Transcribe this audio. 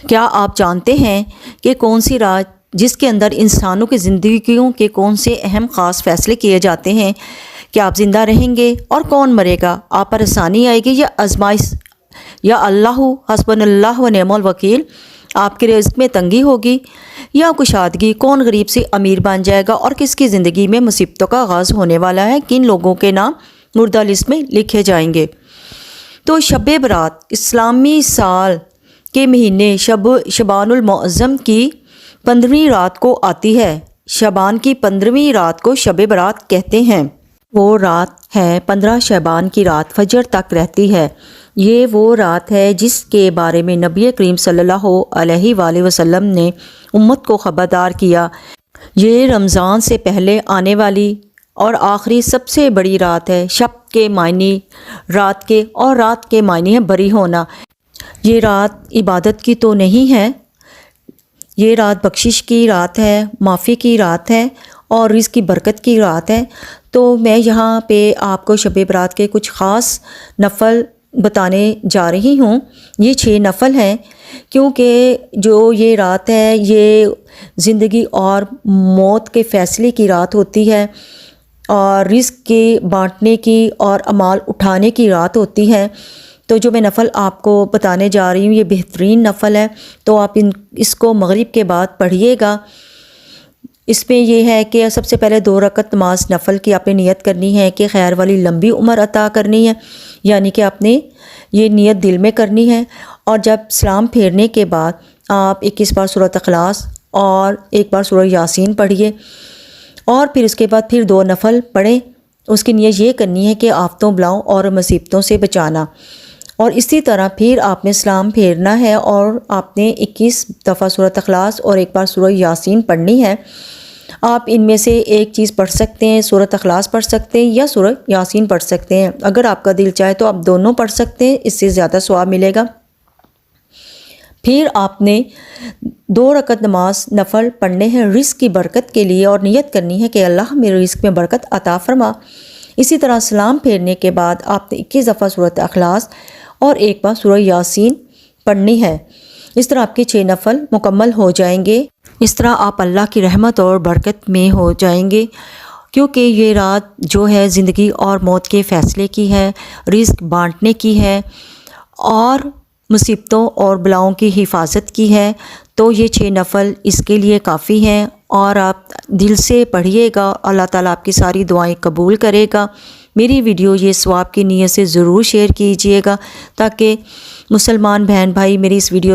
کیا آپ جانتے ہیں کہ کون سی رات جس کے اندر انسانوں کی زندگیوں کے کون سے اہم خاص فیصلے کیے جاتے ہیں کہ آپ زندہ رہیں گے اور کون مرے گا، آپ پر آسانی آئے گی یا آزمائش، یا اللہ حسبنا اللہ و نعم الوکیل، آپ کے رزق میں تنگی ہوگی یا کشادگی، کون غریب سے امیر بن جائے گا اور کس کی زندگی میں مصیبتوں کا آغاز ہونے والا ہے، کن لوگوں کے نام مردہ لسٹ میں لکھے جائیں گے۔ تو شب برات اسلامی سال کے مہینے شبان المعظم کی 15ویں رات کو آتی ہے۔ شبان کی 15ویں رات کو شب برات کہتے ہیں۔ وہ رات ہے 15 شعبان کی رات، فجر تک رہتی ہے۔ یہ وہ رات ہے جس کے بارے میں نبی کریم صلی اللہ علیہ وآلہ وسلم نے امت کو خبردار کیا۔ یہ رمضان سے پہلے آنے والی اور آخری سب سے بڑی رات ہے۔ شب کے معنی رات کے اور رات کے معنی ہے بری ہونا۔ یہ رات عبادت کی تو نہیں ہے، یہ رات بخشش کی رات ہے، معافی کی رات ہے اور رزق کی برکت کی رات ہے۔ تو میں یہاں پہ آپ کو شب برات کے کچھ خاص نفل بتانے جا رہی ہوں۔ یہ 6 نفل ہیں، کیونکہ جو یہ رات ہے یہ زندگی اور موت کے فیصلے کی رات ہوتی ہے اور رزق کے بانٹنے کی اور اعمال اٹھانے کی رات ہوتی ہے۔ تو جو میں نفل آپ کو بتانے جا رہی ہوں یہ بہترین نفل ہے، تو آپ اس کو مغرب کے بعد پڑھیے گا۔ اس میں یہ ہے کہ سب سے پہلے 2 رکعت نماز نفل کی آپ نے نیت کرنی ہے کہ خیر والی لمبی عمر عطا کرنی ہے، یعنی کہ آپ نے یہ نیت دل میں کرنی ہے۔ اور جب سلام پھیرنے کے بعد آپ 21 بار سورۃ اخلاص اور 1 بار سورہ یاسین پڑھیے، اور پھر اس کے بعد پھر 2 نفل پڑھیں۔ اس کی نیت یہ کرنی ہے کہ آفتوں بلاؤں اور مصیبتوں سے بچانا، اور اسی طرح پھر آپ نے سلام پھیرنا ہے اور آپ نے 21 دفعہ سورۃ اخلاص اور 1 بار سورہ یاسین پڑھنی ہے۔ آپ ان میں سے ایک چیز پڑھ سکتے ہیں، سورۃ اخلاص پڑھ سکتے ہیں یا سورہ یاسین پڑھ سکتے ہیں۔ اگر آپ کا دل چاہے تو آپ دونوں پڑھ سکتے ہیں، اس سے زیادہ ثواب ملے گا۔ پھر آپ نے 2 رکعت نماز نفل پڑھنے ہیں رزق کی برکت کے لیے، اور نیت کرنی ہے کہ اللہ میرے رزق میں برکت عطا فرما۔ اسی طرح سلام پھیرنے کے بعد آپ نے 21 دفعہ سورۃ اخلاص اور 1 بار سورہ یاسین پڑھنی ہے۔ اس طرح آپ کے 6 نفل مکمل ہو جائیں گے۔ اس طرح آپ اللہ کی رحمت اور برکت میں ہو جائیں گے، کیونکہ یہ رات جو ہے زندگی اور موت کے فیصلے کی ہے، رزق بانٹنے کی ہے اور مصیبتوں اور بلاؤں کی حفاظت کی ہے۔ تو یہ 6 نفل اس کے لیے کافی ہیں، اور آپ دل سے پڑھیے گا، اللہ تعالیٰ آپ کی ساری دعائیں قبول کرے گا۔ میری ویڈیو یہ ثواب کی نیت سے ضرور شیئر کیجیے گا، تاکہ مسلمان بہن بھائی میری اس ویڈیو